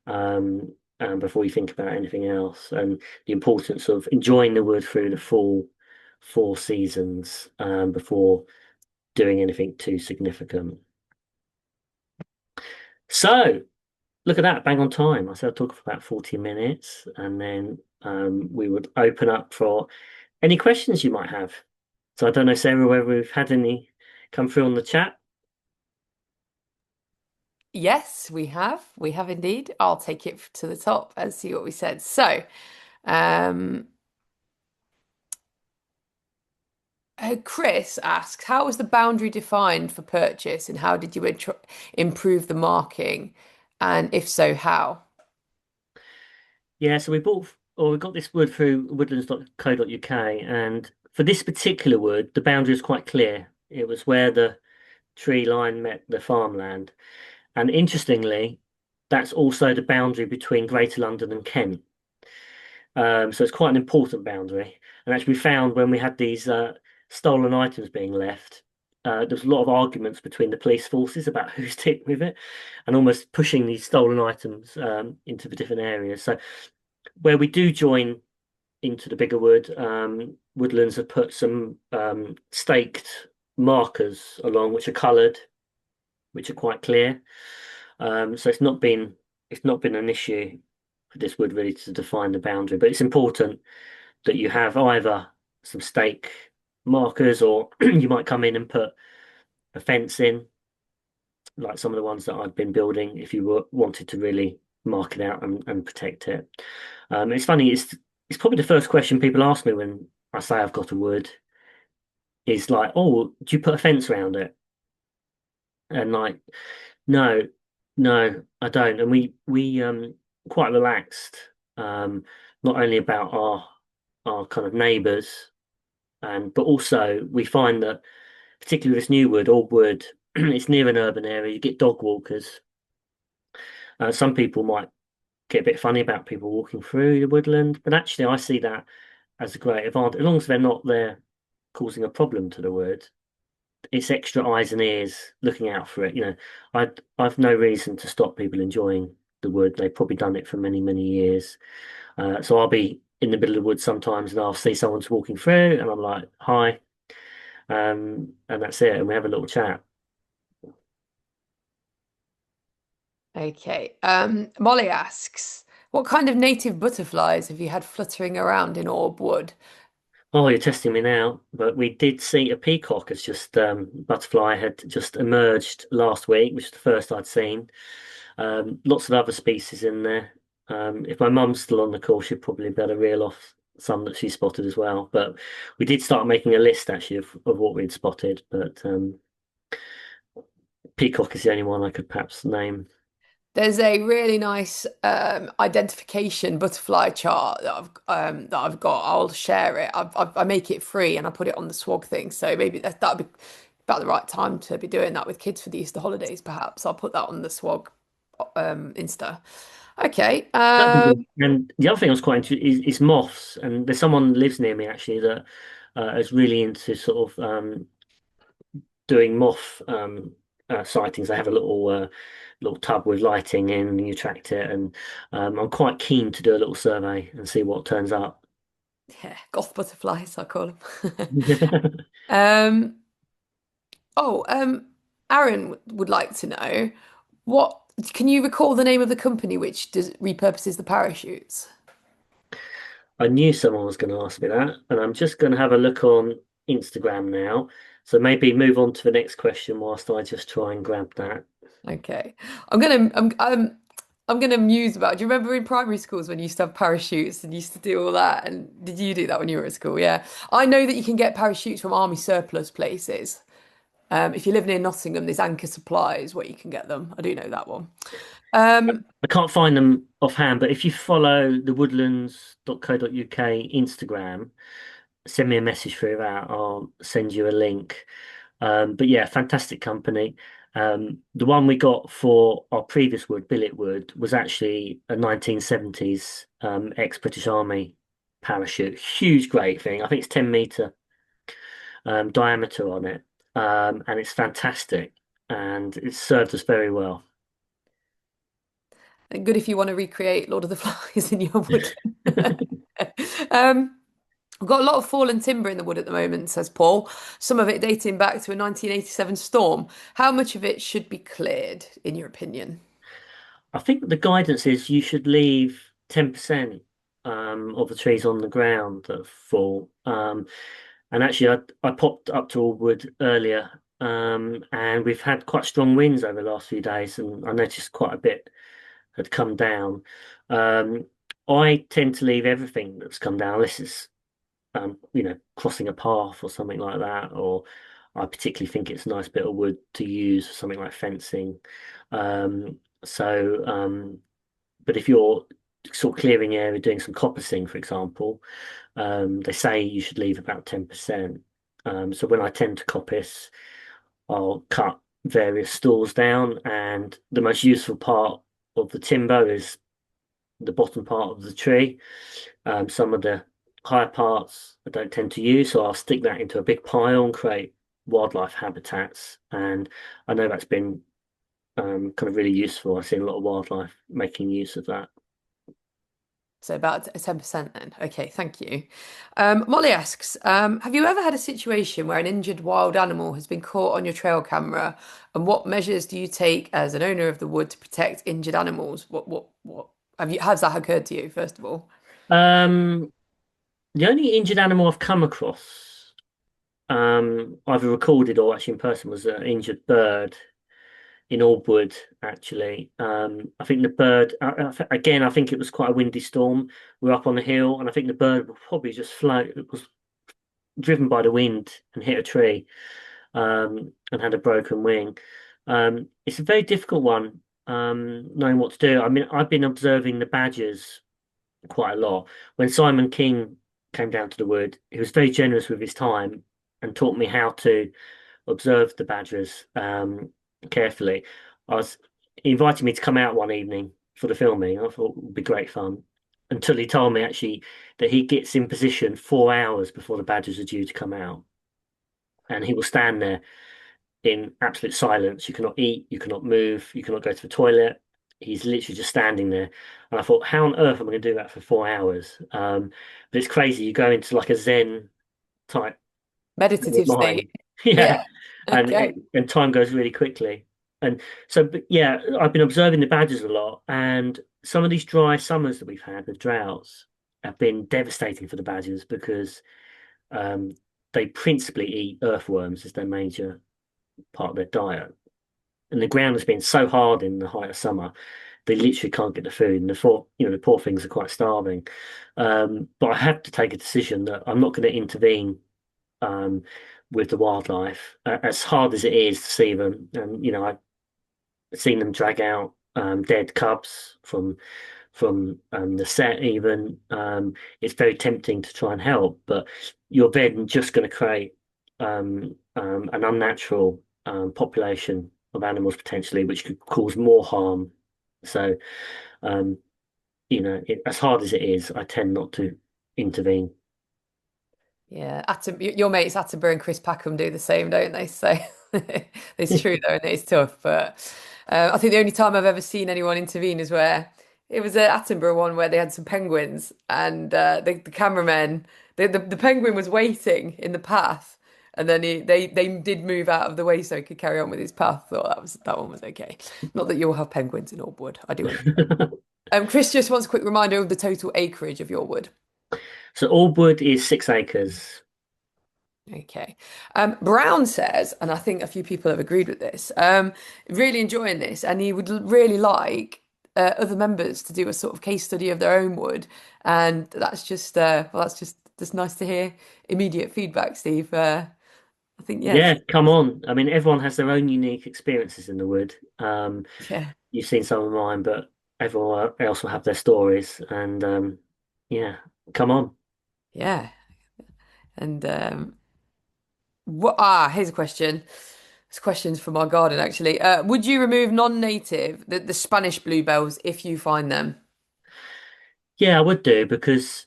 before you think about anything else, and the importance of enjoying the wood through the full 4 seasons before doing anything too significant. So, look at that, bang on time. I said I'd talk for about 40 minutes, and then we would open up for any questions you might have. So I don't know, Sarah, whether we've had any come through on the chat. Yes, we have. We have indeed. I'll take it to the top and see what we said. So, um, Chris asks, how was the boundary defined for purchase and how did you improve the marking? And if so, how? Yeah, so we got this wood through woodlands.co.uk, and for this particular wood, the boundary was quite clear. It was where the tree line met the farmland. And interestingly, that's also the boundary between Greater London and Kent. So it's quite an important boundary. And actually, we found when we had these stolen items being left, there was a lot of arguments between the police forces about who's ticked with it, and almost pushing these stolen items into the different areas. So where we do join into the bigger wood, woodlands have put some staked markers along, which are coloured, which are quite clear. So it's not been an issue for this wood really to define the boundary, but it's important that you have either some stake markers, or you might come in and put a fence in, like some of the ones that I've been building, if you wanted to really mark it out and protect it. It's funny, it's probably the first question people ask me when I say I've got a wood is like, oh, do you put a fence around it? And like, no, no, I don't. And we quite relaxed, not only about our kind of neighbours, and but also we find that particularly with this new wood, old wood, it's near an urban area. You get dog walkers. Some people might get a bit funny about people walking through the woodland, but actually I see that as a great advantage. As long as they're not there causing a problem to the wood, it's extra eyes and ears looking out for it. I've no reason to stop people enjoying the wood. They've probably done it for many, many years. So I'll be in the middle of the woods sometimes, and I'll see someone's walking through, and I'm like, "Hi," and that's it. And we have a little chat. Okay. Molly asks, what kind of native butterflies have you had fluttering around in Orb Wood? Oh, you're testing me now, but we did see a peacock as just butterfly had just emerged last week, which is the first I'd seen. Lots of other species in there. If my mum's still on the call, she'd probably better reel off some that she spotted as well. But we did start making a list actually of what we'd spotted. But peacock is the only one I could perhaps name. There's a really nice identification butterfly chart that I've got. I'll share it. I make it free and I put it on the swag thing. So maybe that'd be about the right time to be doing that with kids for the Easter holidays. Perhaps I'll put that on the swag Insta. Okay. That'd be good. And the other thing I was quite interested is moths. And there's someone lives near me actually that is really into sort of doing moth sightings. They have a little little tub with lighting in, and you attract it. And I'm quite keen to do a little survey and see what turns up. Yeah, goth butterflies, I call them. Um, oh, Aaron would like to know what can you recall the name of the company which repurposes the parachutes? I knew someone was going to ask me that, and I'm just going to have a look on Instagram now. So maybe move on to the next question whilst I just try and grab that. Okay. I'm gonna muse about. Do you remember in primary schools when you used to have parachutes and you used to do all that? And did you do that when you were at school? Yeah. I know that you can get parachutes from army surplus places. If you live near Nottingham, there's Anchor Supplies where you can get them. I do know that one. Um, I can't find them offhand, but if you follow the woodlands.co.uk Instagram, send me a message through that. I'll send you a link. But yeah, fantastic company. The one we got for our previous wood, billet wood, was actually a 1970s ex-British Army parachute. Huge, great thing. I think it's 10-meter diameter on it, and it's fantastic, and it's served us very well. Good if you want to recreate Lord of the Flies in your woodland. Um, I've got a lot of fallen timber in the wood at the moment, says Paul. Some of it dating back to a 1987 storm. How much of it should be cleared, in your opinion? I think the guidance is you should leave 10% of the trees on the ground that fall. And actually, I popped up to Allwood earlier, and we've had quite strong winds over the last few days, and I noticed quite a bit had come down. Um, I tend to leave everything that's come down, unless it's crossing a path or something like that, or I particularly think it's a nice bit of wood to use for something like fencing. Um, so, but if you're sort of clearing area, doing some coppicing, for example, they say you should leave about 10%. So when I tend to coppice, I'll cut various stalls down, and the most useful part of the timber is the bottom part of the tree. Some of the higher parts I don't tend to use, so I'll stick that into a big pile and create wildlife habitats. And I know that's been kind of really useful. I've seen a lot of wildlife making use of that. So about 10% then. Okay, thank you. Molly asks, have you ever had a situation where an injured wild animal has been caught on your trail camera? And what measures do you take as an owner of the wood to protect injured animals? What has that occurred to you, first of all? Um, the only injured animal I've come across, either recorded or actually in person, was an injured bird in Aldwood, actually. I think the bird, again, I think it was quite a windy storm. We were up on the hill, and I think the bird would probably just float. It was driven by the wind and hit a tree, and had a broken wing. It's a very difficult one, knowing what to do. I mean, I've been observing the badgers quite a lot. When Simon King came down to the wood, he was very generous with his time and taught me how to observe the badgers carefully. I was He invited me to come out one evening for the filming. I thought it would be great fun. Until he told me actually that he gets in position 4 hours before the badgers are due to come out. And he will stand there in absolute silence. You cannot eat, you cannot move, you cannot go to the toilet. He's literally just standing there. And I thought, how on earth am I going to do that for 4 hours? But it's crazy. You go into like a Zen type Meditative state. mind. Yeah. Yeah. And Okay. time goes really quickly. And so, but yeah, I've been observing the badgers a lot. And some of these dry summers that we've had with droughts have been devastating for the badgers because um, they principally eat earthworms as their major part of their diet. And the ground has been so hard in the height of summer, they literally can't get the food. And the poor things are quite starving. But I have to take a decision that I'm not going to intervene um, with the wildlife, as hard as it is to see them. And I've seen them drag out dead cubs from the set. Even it's very tempting to try and help, but you're then just going to create an unnatural population of animals potentially, which could cause more harm. So, um, as hard as it is, I tend not to intervene. Yeah. Your mates Attenborough and Chris Packham do the same, don't they? So it's true though, and it's tough. But I think the only time I've ever seen anyone intervene is where it was at Attenborough one where they had some penguins and the cameraman, the penguin was waiting in the path, and then they did move out of the way so he could carry on with his path. Thought that one was okay. Not that you'll have penguins in Aldwood. I do understand. Chris just wants a quick reminder of the total acreage of your wood. So all wood is 6 acres. Okay. Brown says, and I think a few people have agreed with this, really enjoying this, and he would really like other members to do a sort of case study of their own wood. And that's just, well, that's nice to hear immediate feedback, Steve. I think, yes. Yeah, come on. I mean, everyone has their own unique experiences in the wood. Yeah. You've seen some of mine, but everyone else will have their stories. And yeah, come on. Yeah. And here's a question. It's questions from our garden, actually. Would you remove non-native, the Spanish bluebells, if you find them? Yeah, I would do because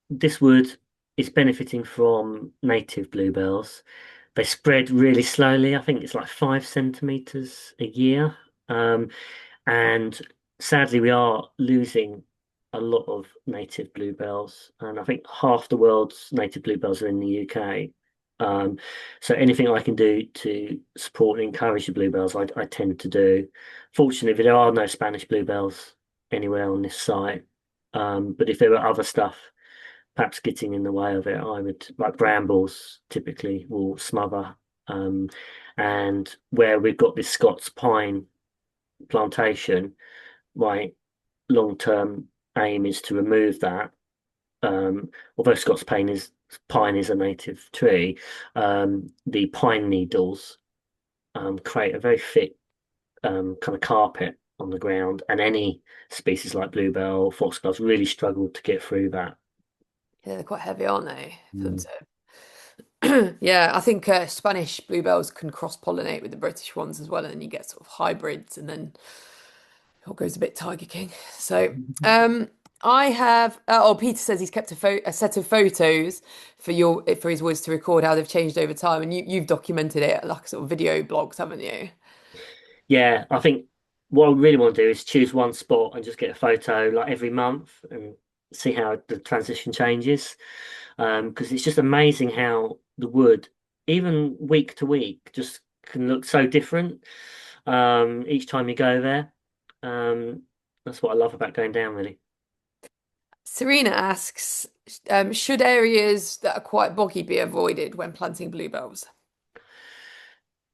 this wood is benefiting from native bluebells. They spread really slowly. I think it's like 5 centimeters a year. Um, and sadly, we are losing a lot of native bluebells. And I think half the world's native bluebells are in the UK. Um, so anything I can do to support and encourage the bluebells, I tend to do. Fortunately, there are no Spanish bluebells anywhere on this site. But if there were other stuff perhaps getting in the way of it, I would, like brambles typically will smother. Um, and where we've got this Scots pine plantation, my long-term aim is to remove that. Although Scots pine is a native tree, the pine needles create a very thick kind of carpet on the ground, and any species like bluebell, foxgloves really struggle to get through that. Yeah, they're quite heavy, aren't they? For them Mm. to... Yeah, I think Spanish bluebells can cross-pollinate with the British ones as well, and then you get sort of hybrids, and then it all goes a bit Tiger King. So, I have. Peter says he's kept a set of photos for his woods to record how they've changed over time, and you've documented it like sort of video blogs, haven't you? Yeah, I think what I really want to do is choose one spot and just get a photo like every month and see how the transition changes. Because it's just amazing how the wood, even week to week, just can look so different each time you go there. Um, that's what I love about going down, really. Serena asks, should areas that are quite boggy be avoided when planting bluebells?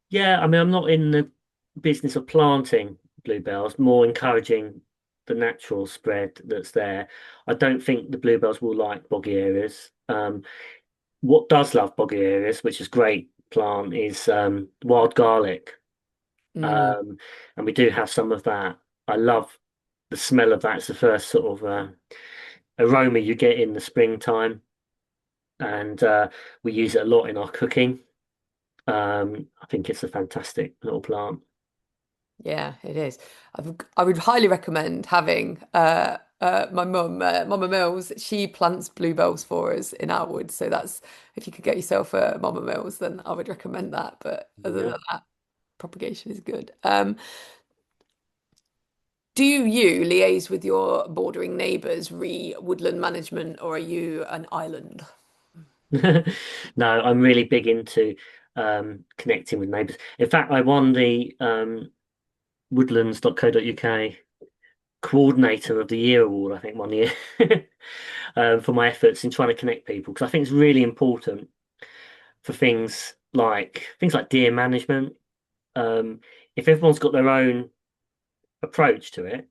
Yeah, I mean, I'm not in the business of planting bluebells, more encouraging the natural spread that's there. I don't think the bluebells will like boggy areas. What does love boggy areas, which is great plant, is wild garlic. Mm, Um, and we do have some of that. I love the smell of that. It's the first sort of aroma you get in the springtime, and we use it a lot in our cooking. I think it's a fantastic little plant. yeah, it is. I would highly recommend having my mum, Mama Mills. She plants bluebells for us in our woods. So that's if you could get yourself a Mama Mills, then I would recommend that. But other Yeah. than that, propagation is good. Do you liaise with your bordering neighbours re woodland management, or are you an island? No, I'm really big into connecting with neighbours. In fact, I won the woodlands.co.uk Coordinator of the Year award, I think, one year for my efforts in trying to connect people because I think it's really important for things like deer management. Um, if everyone's got their own approach to it,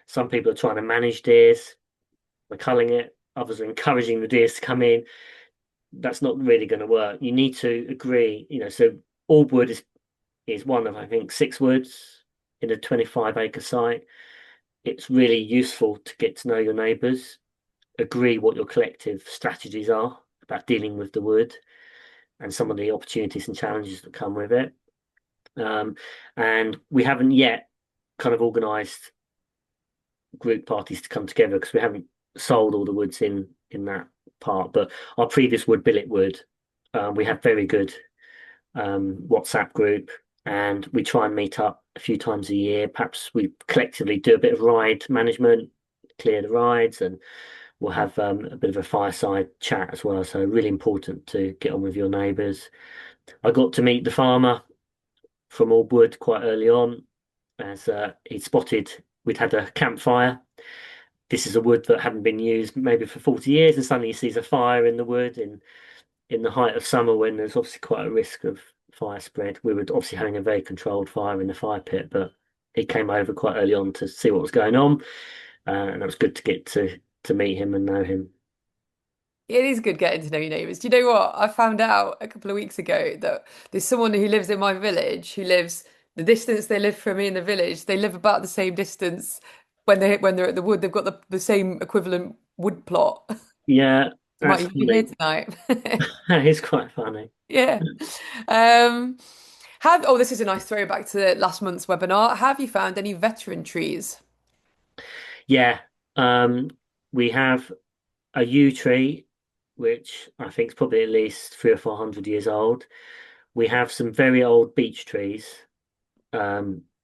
some people are trying to manage deers, they're culling it, others are encouraging the deers to come in. That's not really going to work. You need to agree, so all wood is one of, I think, 6 woods in a 25-acre site. It's really useful to get to know your neighbours, agree what your collective strategies are about dealing with the wood and some of the opportunities and challenges that come with it. Um, and we haven't yet kind of organised group parties to come together because we haven't sold all the woods in that part. But our previous wood, billet wood, we have very good WhatsApp group, and we try and meet up a few times a year. Perhaps we collectively do a bit of ride management, clear the rides, and we'll have a bit of a fireside chat as well. So really important to get on with your neighbours. I got to meet the farmer from Aldwood quite early on, as he'd spotted we'd had a campfire. This is a wood that hadn't been used maybe for 40 years, and suddenly he sees a fire in the wood in the height of summer when there's obviously quite a risk of fire spread. We were obviously having a very controlled fire in the fire pit, but he came over quite early on to see what was going on, and it was good to get to meet him and know him. It is good getting to know your neighbours. Do you know what? I found out a couple of weeks ago that there's someone who lives in my village who lives the distance they live from me in the village, they live about the same distance when they're at the wood. They've got the same equivalent wood plot. Yeah, They might that's even be here funny. tonight. That is quite funny. Yeah. Um, this is a nice throwback to last month's webinar. Have you found any veteran trees? Yeah, um, we have a yew tree, which I think is probably at least 300 or 400 years old. We have some very old beech trees,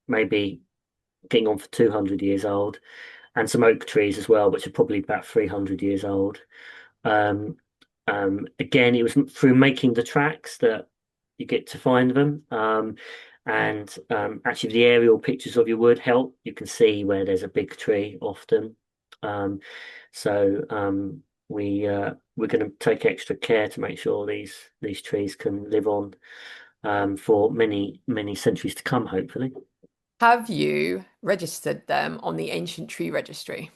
maybe getting on for 200 years old, and some oak trees as well, which are probably about 300 years old. Um, Again, it was through making the tracks that you get to find them. And actually, the aerial pictures of your wood help. You can see where there's a big tree often. Um, so we're going to take extra care to make sure these trees can live on for many centuries to come, hopefully. Have you registered them on the Ancient Tree Registry?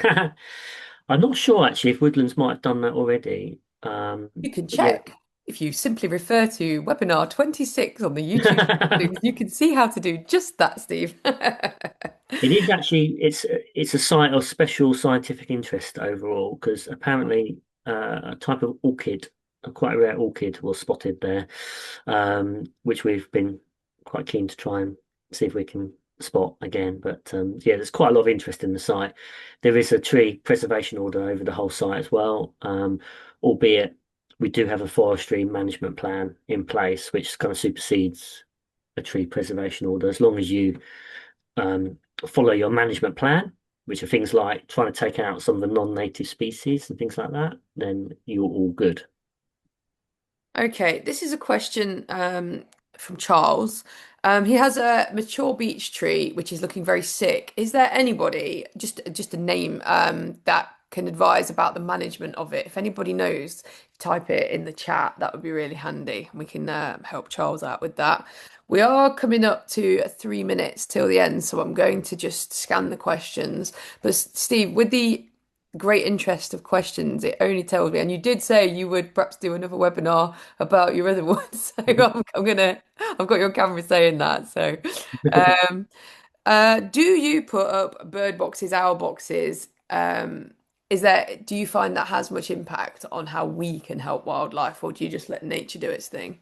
I'm not sure actually if Woodlands might have done that already. You can But yeah. check. If you simply refer to webinar 26 on the YouTube recordings, you can see how to do just that, Steve. It is actually it's a site of special scientific interest overall because apparently a type of orchid, a quite rare orchid, was spotted there, which we've been quite keen to try and see if we can spot again. But yeah, there's quite a lot of interest in the site. There is a tree preservation order over the whole site as well, albeit we do have a forestry management plan in place, which kind of supersedes a tree preservation order as long as you follow your management plan, which are things like trying to take out some of the non-native species and things like that, then you're all good. Okay, this is a question from Charles. He has a mature beech tree which is looking very sick. Is there anybody, just a name, that can advise about the management of it? If anybody knows, type it in the chat. That would be really handy. We can help Charles out with that. We are coming up to 3 minutes till the end, so I'm going to just scan the questions. But Steve, with the great interest of questions, it only tells me, and you did say you would perhaps do another webinar about your other ones. So I've got your camera saying that. So, um, do you put up bird boxes, owl boxes? Do you find that has much impact on how we can help wildlife, or do you just let nature do its thing?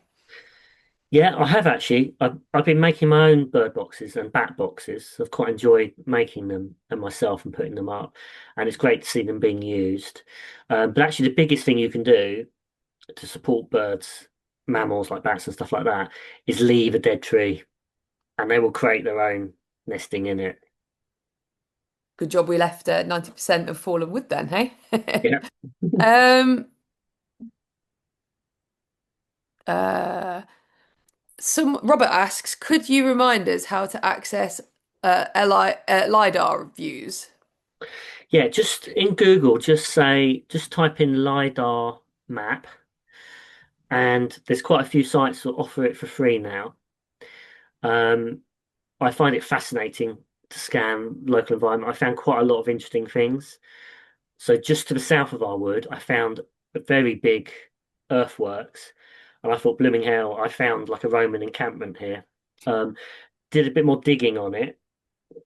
Yeah, I have actually. I've been making my own bird boxes and bat boxes. I've quite enjoyed making them and myself and putting them up, and it's great to see them being used. But actually, the biggest thing you can do to support birds, mammals like bats and stuff like that, is leave a dead tree, and they will create their own nesting in it. Good job we left 90% of fallen wood then, hey? Yeah. Um, uh, Some Robert asks, could you remind us how to access LiDAR views? Yeah, just in Google, just type in LiDAR map, and there's quite a few sites that offer it for free now. Um, I find it fascinating to scan local environment. I found quite a lot of interesting things. So just to the south of our wood, I found a very big earthworks, and I thought, blooming hell, I found like a Roman encampment here. Um, did a bit more digging on it,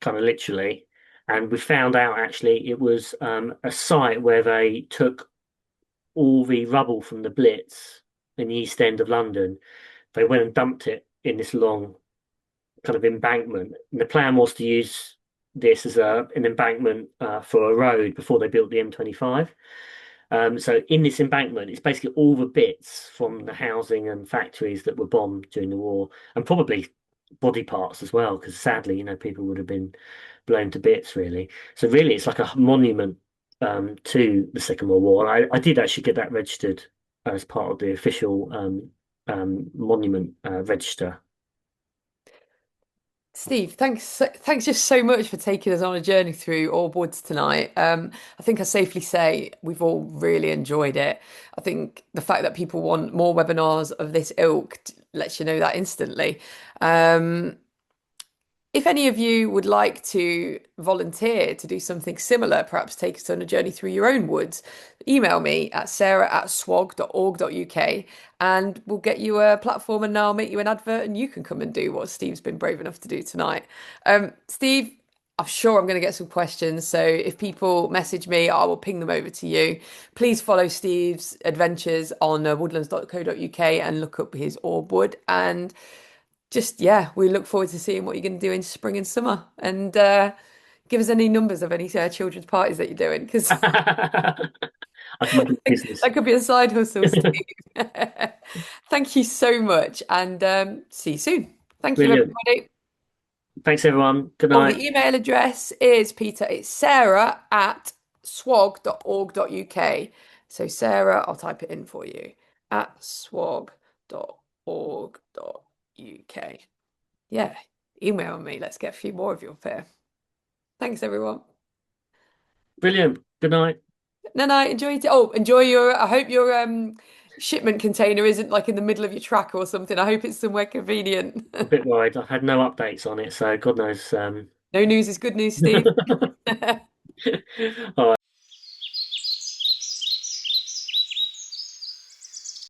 kind of literally, and we found out actually it was a site where they took all the rubble from the Blitz in the East End of London. They went and dumped it in this long kind of embankment. And the plan was to use this as an embankment for a road before they built the M25. So in this embankment, it's basically all the bits from the housing and factories that were bombed during the war, and probably body parts as well, because sadly, people would have been blown to bits, really. So really, it's like a monument to the Second World War. I did actually get that registered as part of the official monument register. Steve, thanks just so much for taking us on a journey through Orb Woods tonight. I think I safely say we've all really enjoyed it. I think the fact that people want more webinars of this ilk lets you know that instantly. Um, If any of you would like to volunteer to do something similar, perhaps take us on a journey through your own woods, email me at sarah@swag.org.uk and we'll get you a platform and I'll make you an advert and you can come and do what Steve's been brave enough to do tonight. Steve, I'm sure I'm going to get some questions. So if people message me, I will ping them over to you. Please follow Steve's adventures on woodlands.co.uk and look up his orb wood. And just yeah, we look forward to seeing what you're going to do in spring and summer. And give us any numbers of any children's parties that you're doing, because I can make it business. that could be a side hustle, Steve. Thank you so much, and see you soon. Thank you, Brilliant. everybody. Thanks, everyone. Good Oh, night. the email address is Peter. It's sarah@swag.org.uk. So Sarah, I'll type it in for you at swag.org.uk. Yeah, email me. Let's get a few more of your pair. Thanks, everyone. Brilliant. Good night. No, no, enjoy it. Oh, enjoy your. I hope your shipment container isn't like in the middle of your track or something. I hope it's somewhere convenient. A bit worried. I've had no updates on it, so God knows. No news is good news, Steve. All right.